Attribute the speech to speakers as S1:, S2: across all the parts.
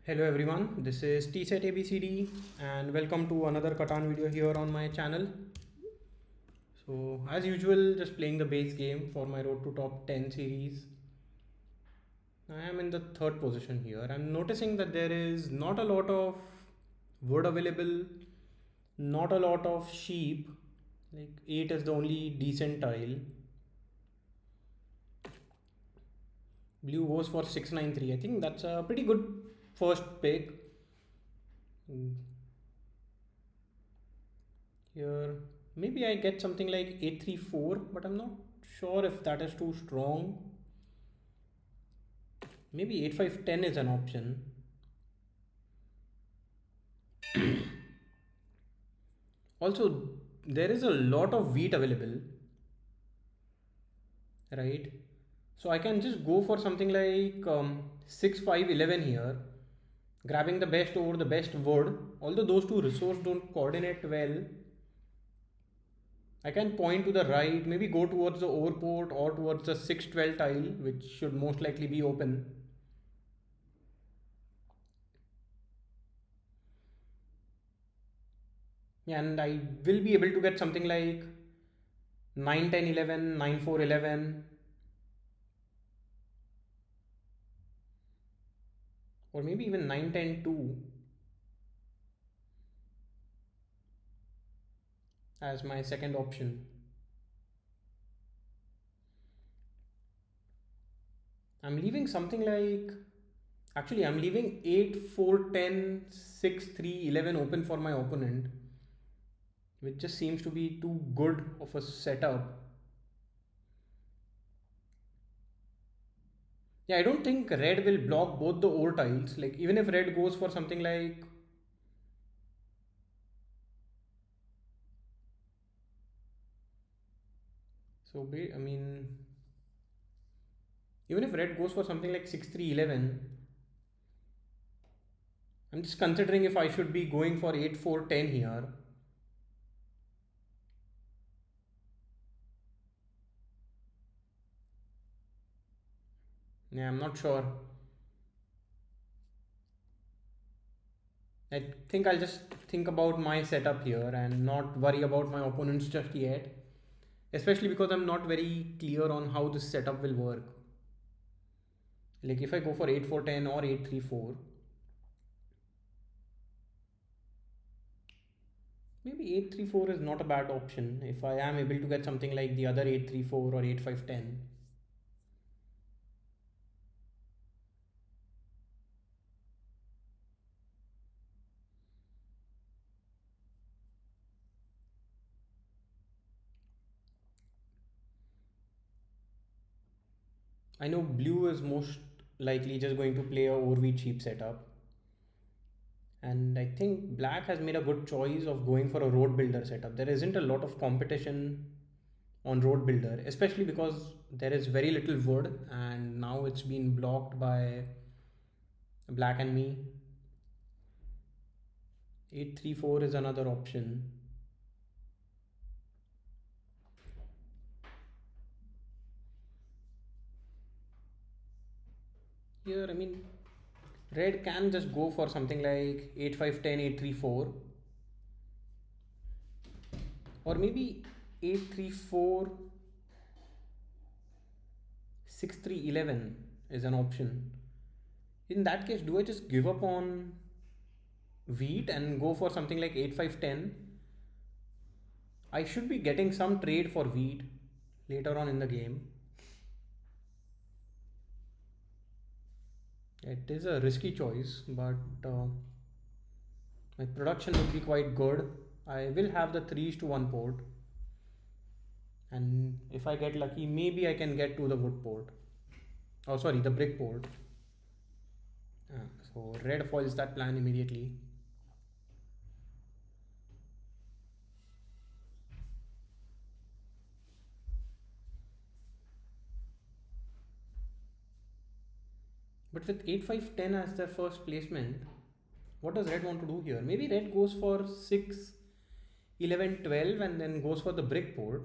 S1: Hello everyone, this is TSET ABCD and welcome to another Catan video here on my channel. So as usual, just playing the base game for my Road to Top 10 series. I am in the third position here. I'm noticing that there is not a lot of wood available, not a lot of sheep. Like 8 is the only decent tile. Blue goes for 693. I think that's a pretty good first pick. Here, maybe I get something like 834, but I'm not sure if that is too strong. Maybe 8510 is an option. Also, there is a lot of wheat available, right? So I can just go for something like 6511 here, grabbing the best over the best wood. Although those two resources don't coordinate well, I can point to the right, maybe go towards the overport or towards the 612 tile, which should most likely be open. And I will be able to get something like 9 10 11 9 4 11, or maybe even 9 10 2 as my second option. I'm leaving something like, actually I'm leaving 8 4 10 6 3 11 open for my opponent, which just seems to be too good of a setup. Yeah, I don't think red will block both the ore tiles. Like even if red goes for something like, I mean, even if red goes for something like 6 3 11, I'm just considering if I should be going for 8 4 10 here. Yeah, I'm not sure. I think I'll just think about my setup here and not worry about my opponents just yet. Especially because I'm not very clear on how this setup will work. Like if I go for 8 4 10 or 8 3 4, maybe 8 3 4 is not a bad option if I am able to get something like the other 8 3 4 or 8 5 10. I know blue is most likely just going to play a overweight cheap setup. And I think black has made a good choice of going for a road builder setup. There isn't a lot of competition on road builder, especially because there is very little wood and now it's been blocked by black and me. 834 is another option. Here, I mean, red can just go for something like 8510 834, or maybe 834 6311 is an option. In that case, do I just give up on wheat and go for something like 8510? I should be getting some trade for wheat later on in the game. It is a risky choice, but my production will be quite good. I will have the 3:1 port, and if I get lucky, maybe I can get to the wood port. Oh, sorry, the brick port. So red foils that plan immediately. But with 8 5 10 as their first placement, what does red want to do here? Maybe red goes for 6 11 12 and then goes for the brick port.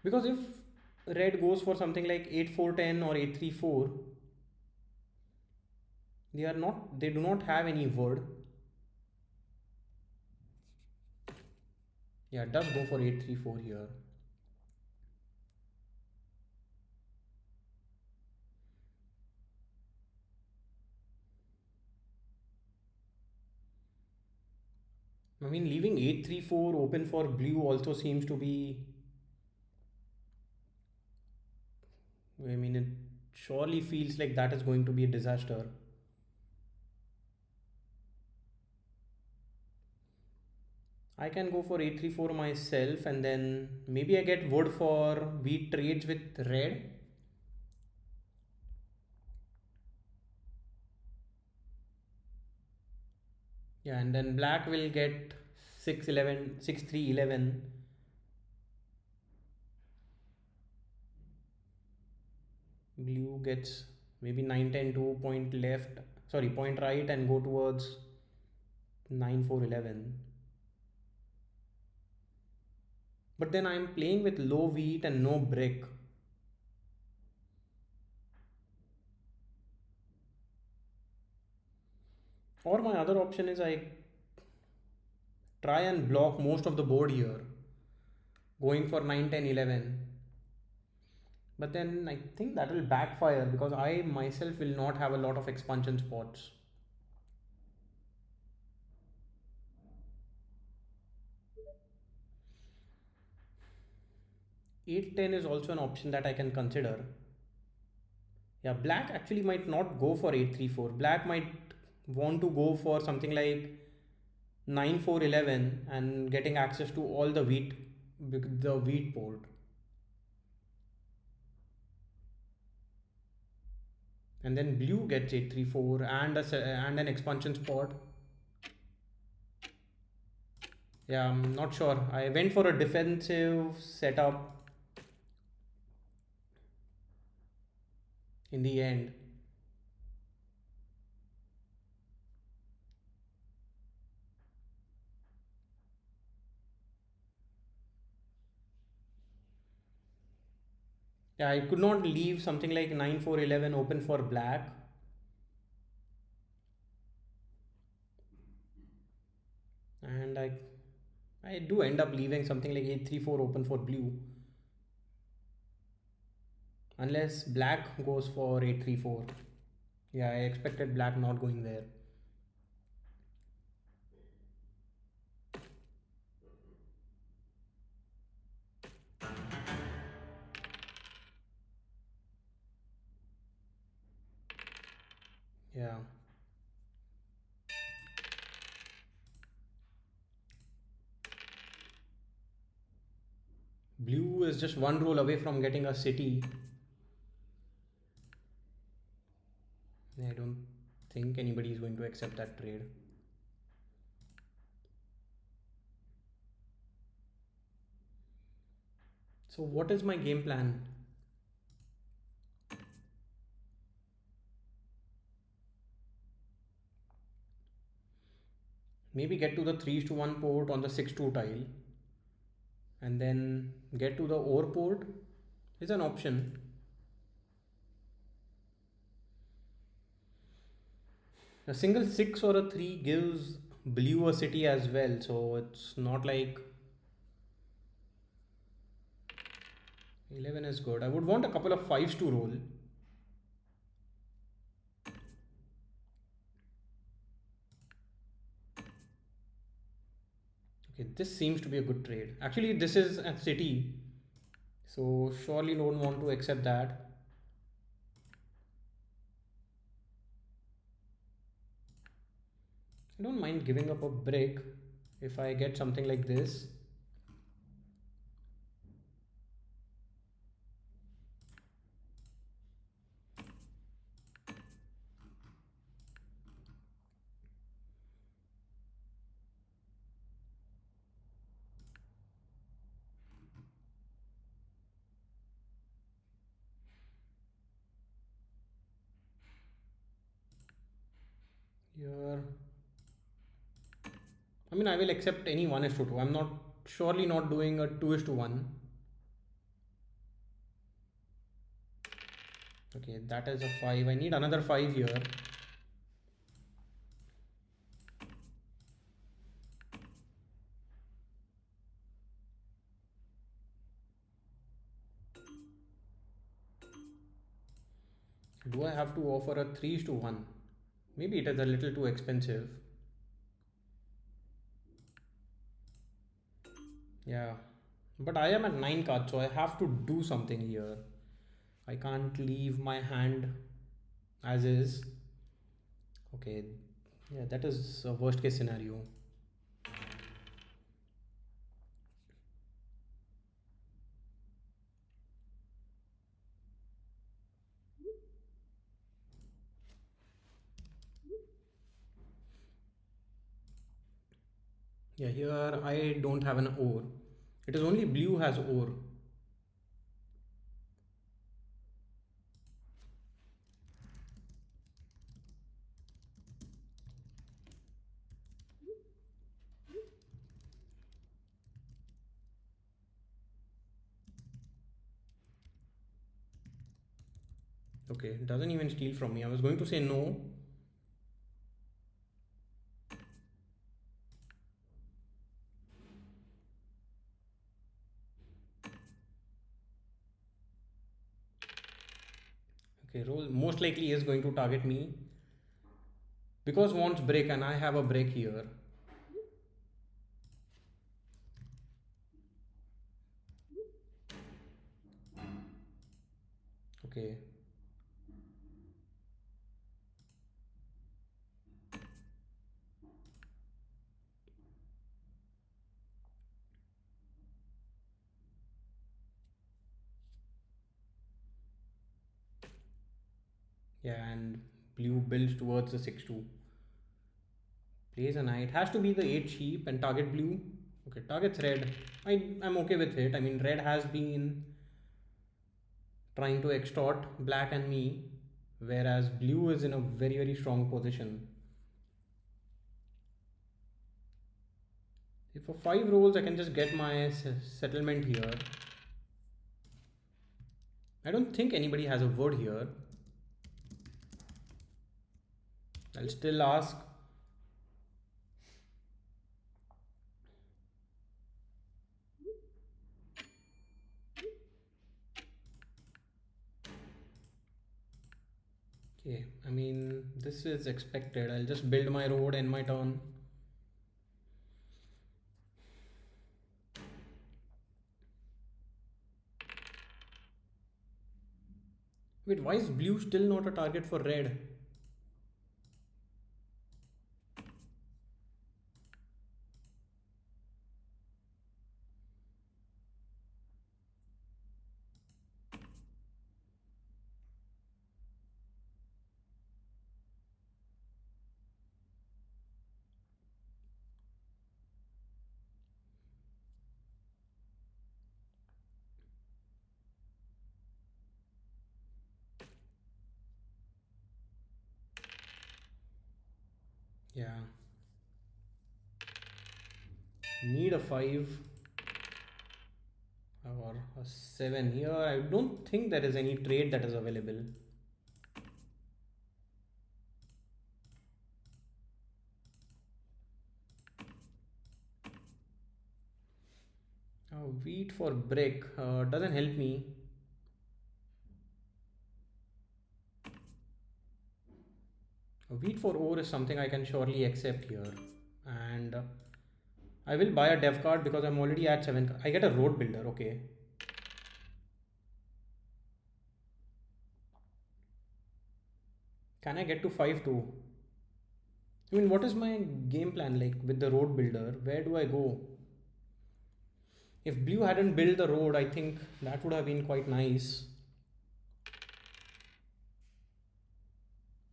S1: Because if red goes for something like 8 4 10 or 8 3 4, they do not have any wood. Yeah, it does go for 8-3-4 here. I mean, leaving 8-3-4 open for blue also seems to be. I mean, it surely feels like that is going to be a disaster. I can go for 8-3-4 myself, and then maybe I get wood for wheat trades with red. Yeah, and then black will get 6-11, 6-3-11. Blue gets maybe 9-10-2 point left, sorry, point right, and go towards 9-4-11. But then I'm playing with low wheat and no brick. Or my other option is I try and block most of the board here, going for 9-10-11. But then I think that will backfire because I myself will not have a lot of expansion spots. 8-10 is also an option that I can consider. Yeah, black actually might not go for 8-3-4. Black might want to go for something like 9-4-11 and getting access to all the wheat port. And then blue gets 8-3-4 and an expansion spot. Yeah, I'm not sure. I went for a defensive setup in the end. Yeah, I could not leave something like 9-4-11 open for black. And I do end up leaving something like 8-3-4 open for blue. Unless black goes for 8-3-4. Yeah, I expected black not going there. Yeah. Blue is just one roll away from getting a city. I don't think anybody is going to accept that trade. So what is my game plan? Maybe get to the 3-1 port on the 6-2 tile and then get to the ore port is an option. A single 6 or a 3 gives blue a city as well, so it's not like 11 is good. I would want a couple of 5s to roll. Okay, this seems to be a good trade. Actually, this is a city, so surely don't want to accept that. I don't mind giving up a brick if I get something like this. Here, I mean, I will accept any 1:2. I'm not surely not doing a 2:1. Okay, that is a 5. I need another 5 here. Do I have to offer a 3 to 1? Maybe it is a little too expensive. Yeah. But I am at 9 cards, so I have to do something here. I can't leave my hand as is. Okay. Yeah, that is a worst case scenario. Yeah, here I don't have an ore. It is only blue has ore. Okay, it doesn't even steal from me. I was going to say no. Okay, roll most likely is going to target me because wants break and I have a break here. Okay. Yeah, and blue builds towards the 6-2. Plays a knight. Has to be the 8 sheep and target blue. Okay, targets red. I'm okay with it. I mean, red has been trying to extort black and me, whereas blue is in a very strong position. If for 5 rolls I can just get my settlement here. I don't think anybody has a word here. I'll still ask. Okay, I mean, this is expected. I'll just build my road in my turn. Wait, why is blue still not a target for red? Yeah. Need a 5 or a 7 here. I don't think there is any trade that is available. Wheat for brick doesn't help me. Wheat for ore is something I can surely accept here. And I will buy a dev card because I'm already at 7. I get a road builder, okay. Can I get to 5 too? I mean, what is my game plan like with the road builder? Where do I go? If blue hadn't built the road, I think that would have been quite nice.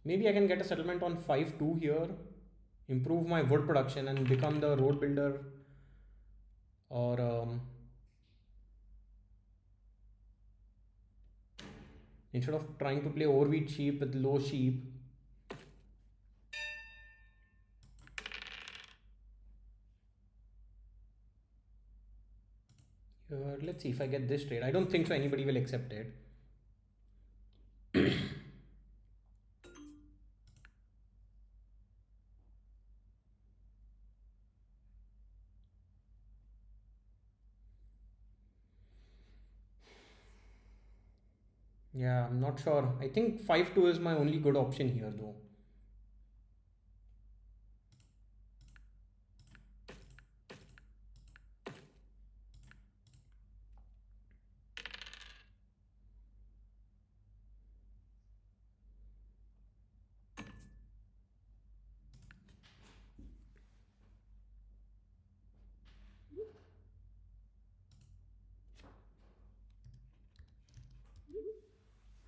S1: Maybe I can get a settlement on 5-2 here, improve my wood production and become the road builder, or instead of trying to play overwheat sheep with low sheep. Let's see if I get this trade. I don't think so anybody will accept it. Yeah, I'm not sure. I think 5-2 is my only good option here though.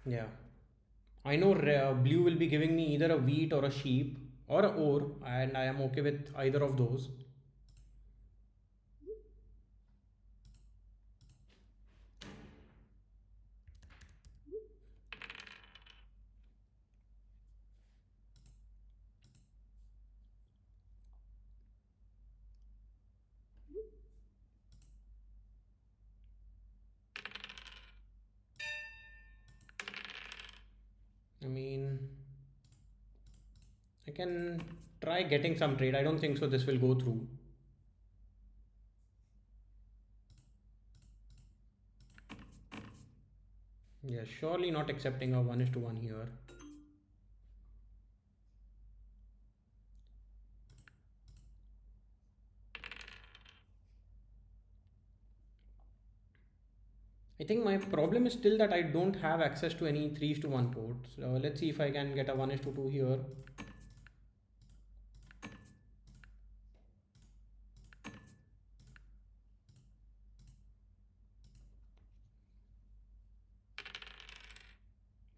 S1: Yeah. I know blue will be giving me either a wheat or a sheep or a ore, and I am okay with either of those. I mean, I can try getting some trade. I don't think so this will go through. Yeah, surely not accepting a 1 is to 1 here. I think my problem is still that I don't have access to any 3 is to 1 ports. So let's see if I can get a 1 is to 2 here.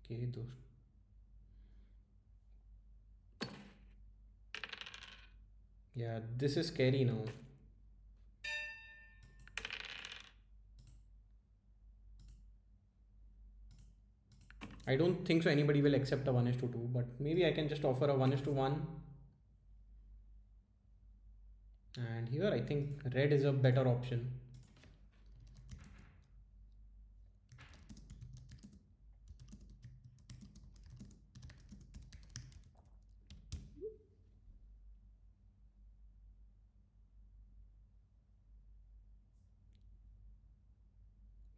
S1: Okay, those. Yeah, this is scary now. I don't think so anybody will accept a 1 is to 2, but maybe I can just offer a 1 is to 1. And here I think red is a better option.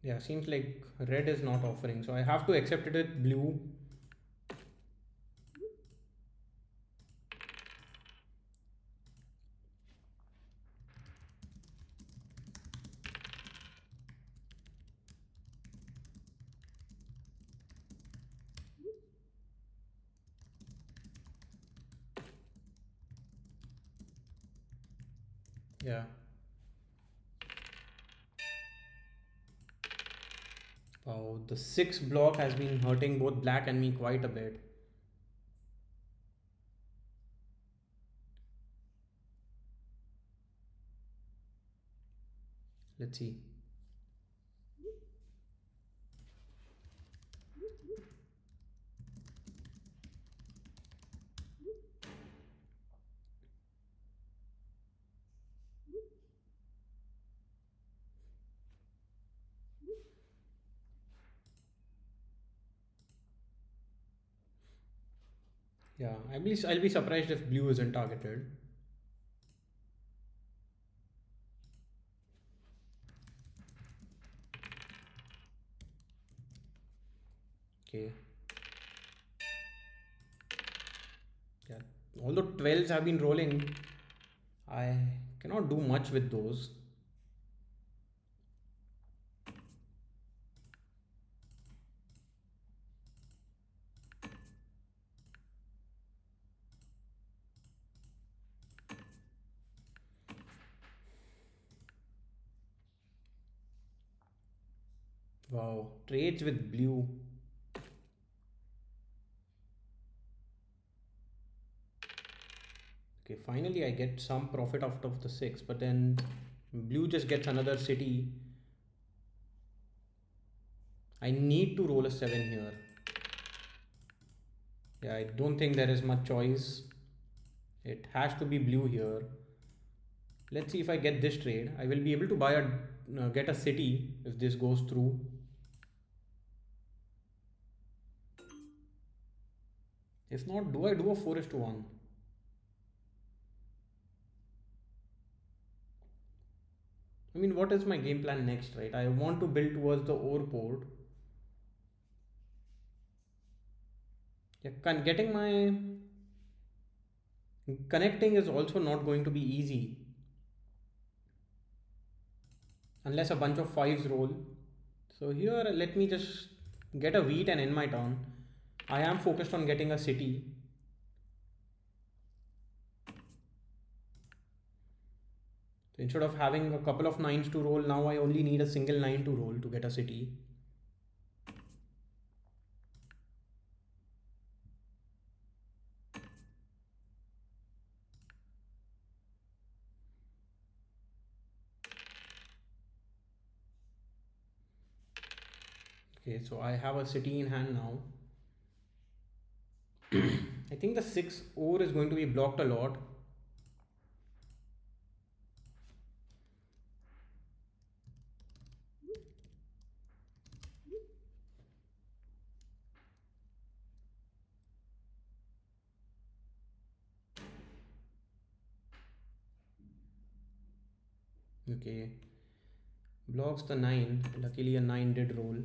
S1: Yeah, seems like red is not offering, so I have to accept it with blue. Yeah. Wow, the 6 block has been hurting both black and me quite a bit. Let's see. Yeah, I'll be surprised if blue isn't targeted. Okay. Yeah. Although 12s have been rolling, I cannot do much with those. Wow, trades with blue. Okay, finally I get some profit out of the 6, but then blue just gets another city. I need to roll a 7 here. Yeah, I don't think there is much choice. It has to be blue here. Let's see if I get this trade. I will be able to buy a get a city if this goes through. If not, do I do a 4 is to 1? I mean, what is my game plan next, right? I want to build towards the ore port. Yeah, getting my connecting is also not going to be easy unless a bunch of fives roll. So here, let me just get a wheat and end my turn. I am focused on getting a city. So instead of having a couple of nines to roll, now I only need a single nine to roll to get a city. Okay, so I have a city in hand now. I think the 6 ore is going to be blocked a lot. Okay, blocks the 9. Luckily, a 9 did roll.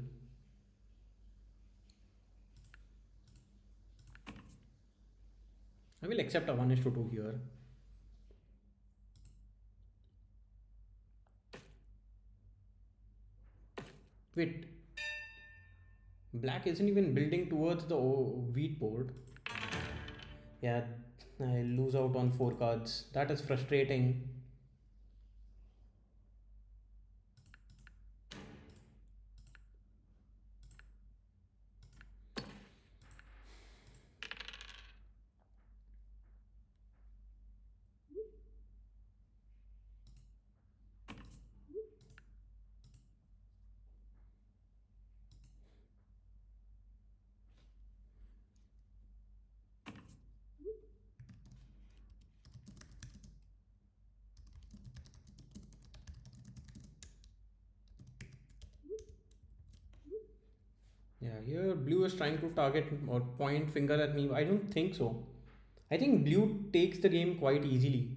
S1: I will accept a 1 is to 2 here. Wait, black isn't even building towards the wheat board. Yeah, I lose out on 4 cards. That is frustrating. Yeah, here blue is trying to target or point finger at me. I don't think so. I think blue takes the game quite easily.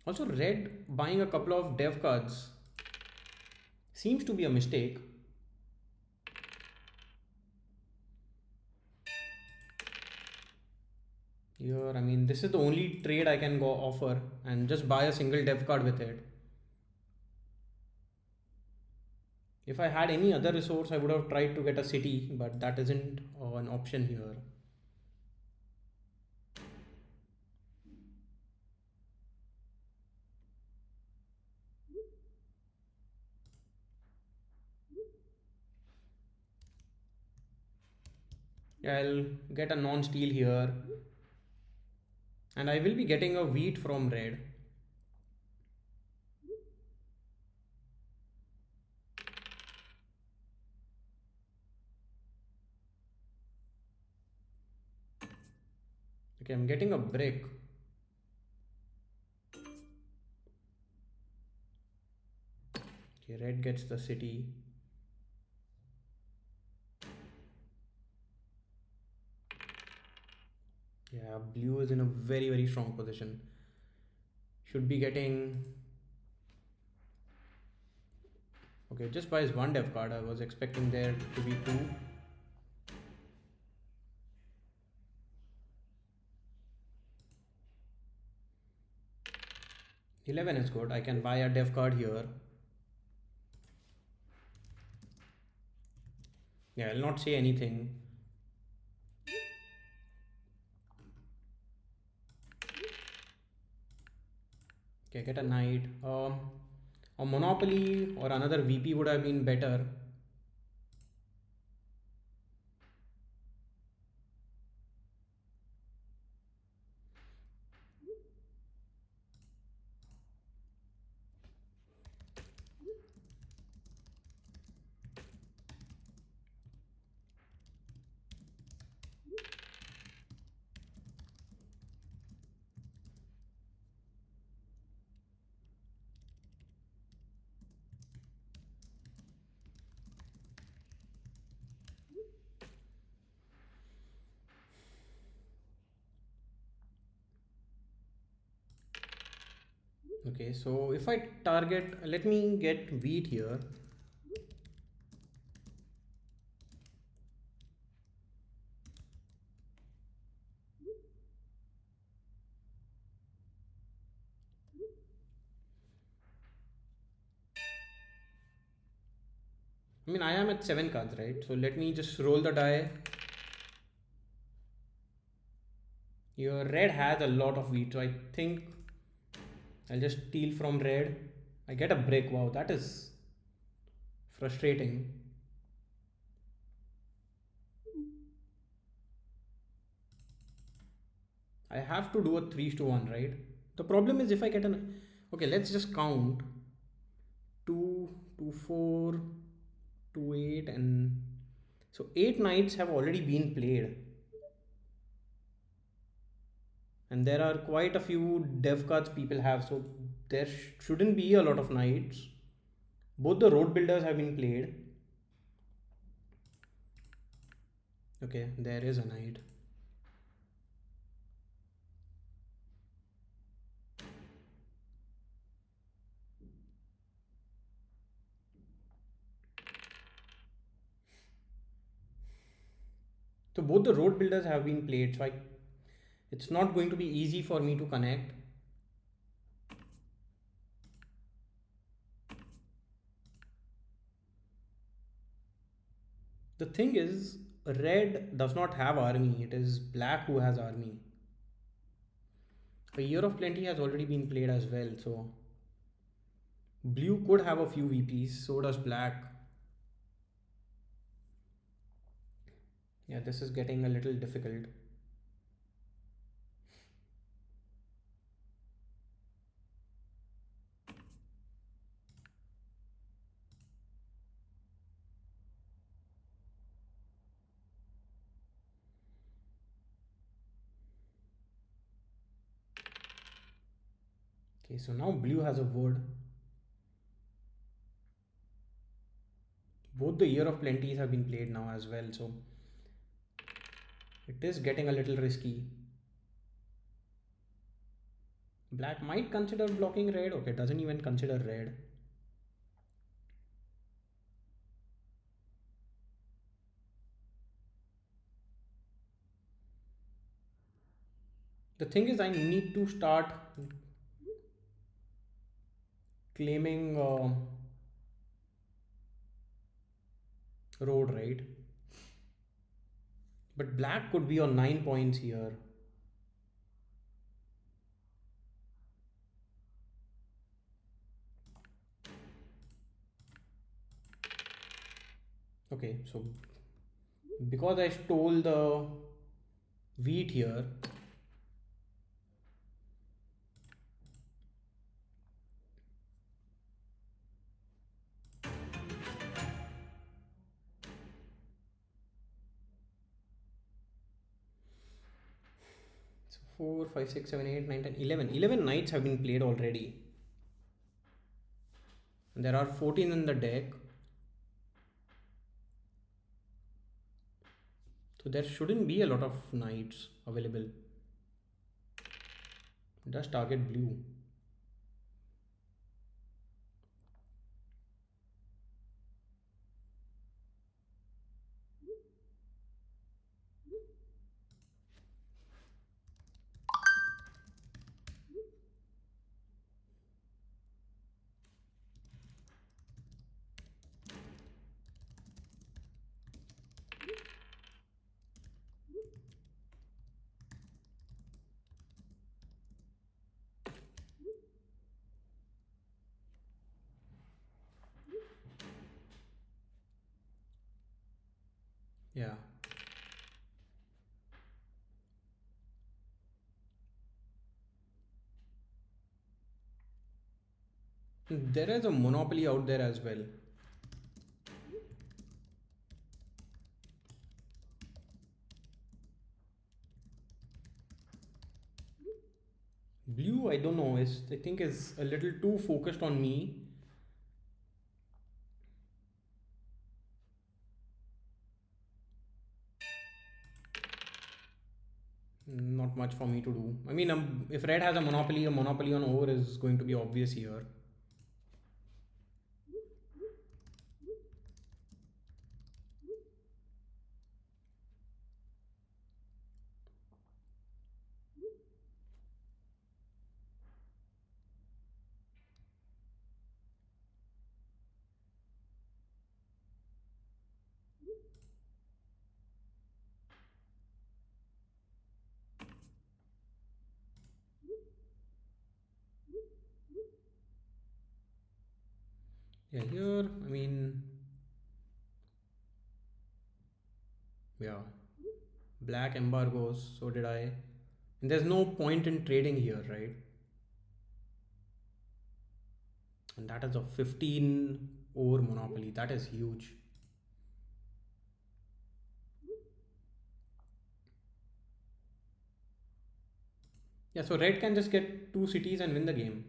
S1: Also, red buying a couple of dev cards seems to be a mistake. Here, I mean, this is the only trade I can go offer and just buy a single dev card with it. If I had any other resource, I would have tried to get a city, but that isn't an option here. Yeah, I'll get a non-steal here, and I will be getting a wheat from red. Okay, I'm getting a brick. Okay, red gets the city. Yeah, blue is in a very strong position. Should be getting. Okay, just buys one dev card. I was expecting there to be two. 11 is good. I can buy a dev card here. Yeah, I'll not say anything. Okay, get a knight. A monopoly or another VP would have been better. Okay, so if I target, let me get wheat here. I mean, I am at 7 cards, right? So let me just roll the die. Your red has a lot of wheat, so I think I'll just steal from red. I get a brick. Wow, that is frustrating. I have to do a 3 to 1, right? The problem is if I get an. Okay, let's just count 2, 2, 4, 2, 8, and. So 8 knights have already been played. And there are quite a few dev cards people have, so there shouldn't be a lot of knights. Both the road builders have been played. Okay, there is a knight. So both the road builders have been played, so it's not going to be easy for me to connect. The thing is, red does not have army, it is black who has army. A Year of Plenty has already been played as well, so blue could have a few VPs, so does black. Yeah, this is getting a little difficult. Okay, so now blue has a word. Both the Year of Plenties have been played now as well, so it is getting a little risky. Black might consider blocking red. Okay, doesn't even consider red. The thing is, I need to start claiming road, right? But black could be on 9 points here. Okay, so because I stole the wheat here, so 4, 5, 6, 7, 8, 9, 10, 11. 11 knights have been played already. And there are 14 in the deck. So there shouldn't be a lot of knights available. Just target blue. Yeah. There is a monopoly out there as well. Blue, I don't know, is I think is a little too focused on me. Not much for me to do. I mean, if red has a monopoly on ore is going to be obvious here. Yeah, here, I mean, yeah, black embargoes, so did I. And there's no point in trading here, right? And that is a 15 ore monopoly. That is huge. Yeah, so red can just get two cities and win the game.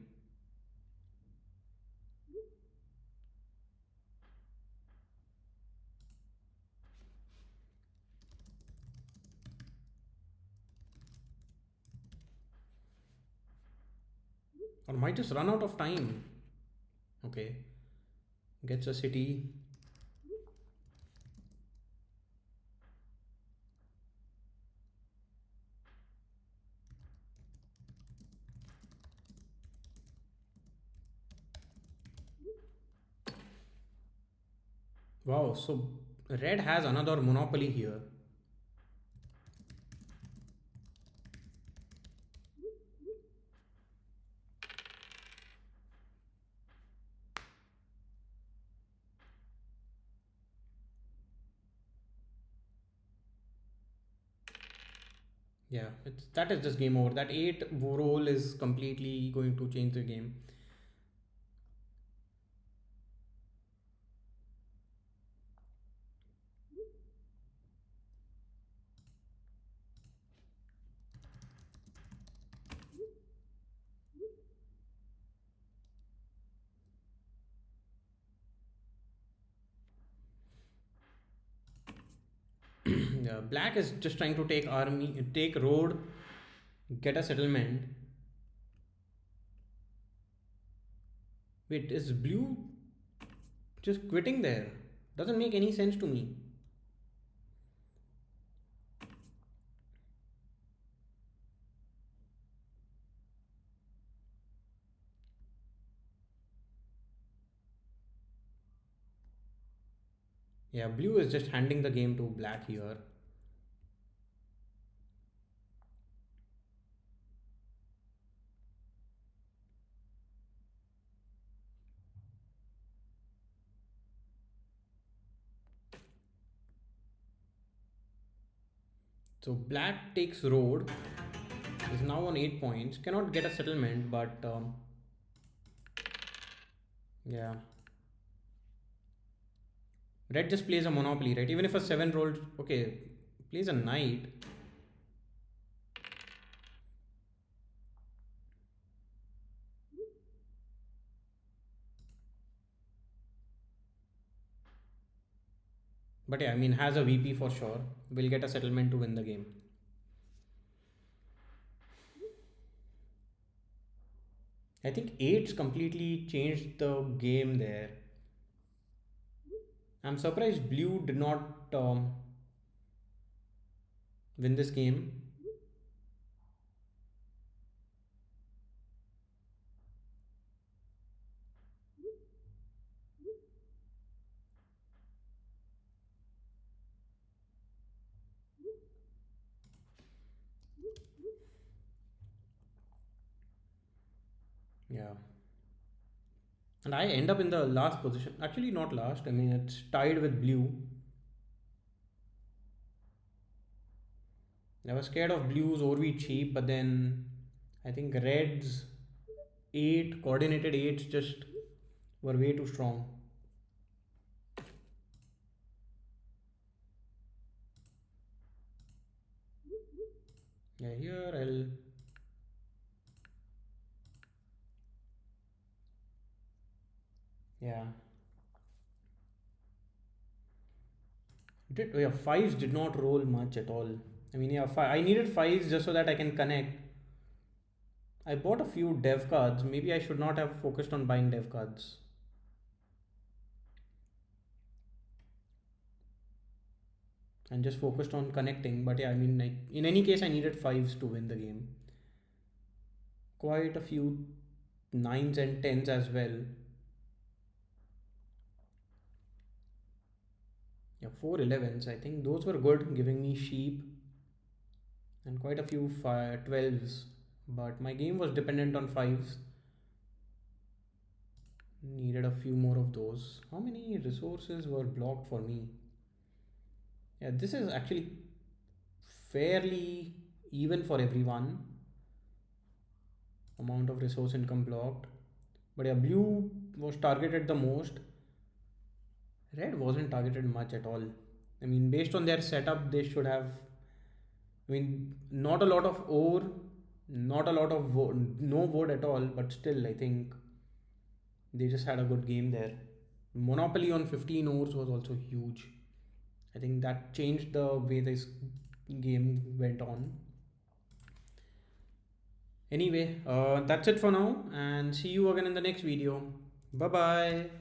S1: Or might just run out of time. Okay, gets a city. Wow, so red has another monopoly here. Yeah, that is just game over. That 8 roll is completely going to change the game. Yeah, black is just trying to take army, take road, get a settlement. Wait, is blue just quitting there? Doesn't make any sense to me. Yeah, blue is just handing the game to black here. So black takes road, is now on 8 points, cannot get a settlement, but yeah. Red just plays a monopoly, right? Even if a 7 rolled, okay, plays a knight. But yeah, I mean, has a VP for sure. Will get a settlement to win the game. I think 8's completely changed the game there. I'm surprised blue did not win this game. Yeah. And I end up in the last position. Actually, not last. I mean, it's tied with blue. I was scared of blues overly cheap, but then I think reds 8 coordinated 8s just were way too strong. Yeah, here I'll. Yeah. Did, yeah, fives did not roll much at all. I mean, yeah, I needed fives just so that I can connect. I bought a few dev cards. Maybe I should not have focused on buying dev cards. And just focused on connecting. But yeah, I mean, like, in any case, I needed fives to win the game. Quite a few nines and tens as well. Yeah, 4 11s. I think those were good, giving me sheep and quite a few 12s. But my game was dependent on fives. Needed a few more of those. How many resources were blocked for me? Yeah, this is actually fairly even for everyone. Amount of resource income blocked. But yeah, blue was targeted the most. Red wasn't targeted much at all. I mean, based on their setup, they should have. I mean, not a lot of ore, not a lot of no wood at all, but still, I think they just had a good game there. Monopoly on 15 ores was also huge. I think that changed the way this game went on. Anyway, that's it for now, and see you again in the next video. Bye bye.